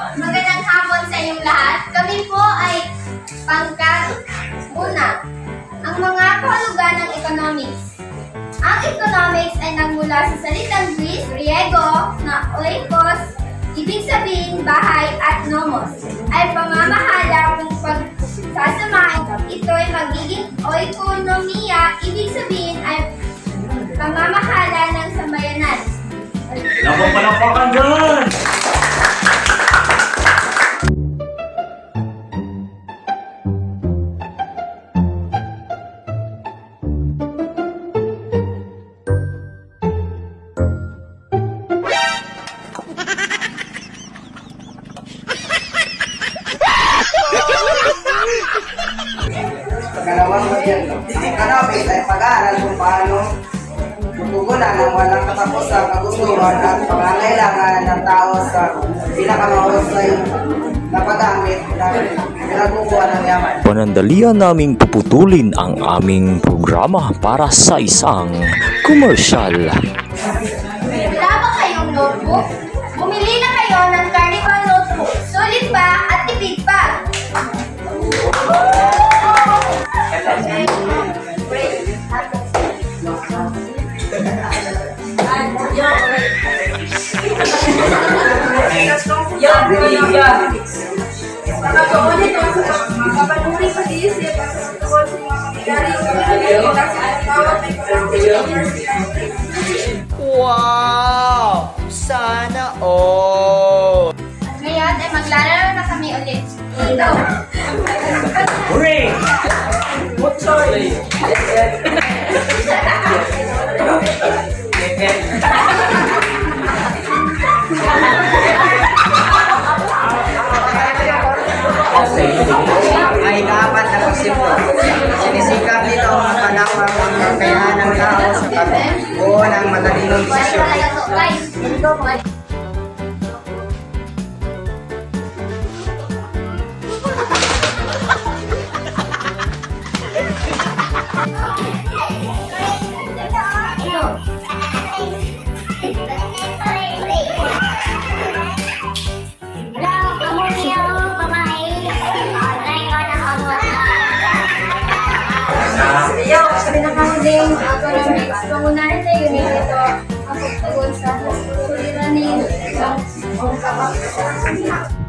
Magandang hapon sa inyong lahat. Kami po ay pangkat una. Ang mga kahulugan ng economics. Ang economics ay nagmula sa salitang Greek, Griego na oikos, ibig sabihin bahay, at nomos, ay pamamahala kung pagsasamahin. Ito ay magiging oikonomiya, ibig sabihin ay pamamahala ng sambayanan. Napapalapakan dyan! Pangalawang gobyerno. Ang economics ay pag-aaral kung paano tutugunan ang walang katapusang kagustuhan at pangangailangan ng tao sa pinakamahusay na paggamit ng pinagkukuha ng yaman. Panandalian naming puputulin ang aming programa para sa isang komersyal. Wala ba kayong notebook? Bumili na kayo ng Carnival notebook. Sulit pa at tipid pa. Wow! Sana all! Ngayon ay maglalaro na kami ulit. Ito. Hooray! Ay dapat na pagsimpo. Sinisikap nito ang mapanakang ang kakayahan ng tao sa pagbuo ng matalinong desisyon. Sa pinakahuling economics, pangunahin na unit ito ang pagtugon sa suliranin ng kapakita.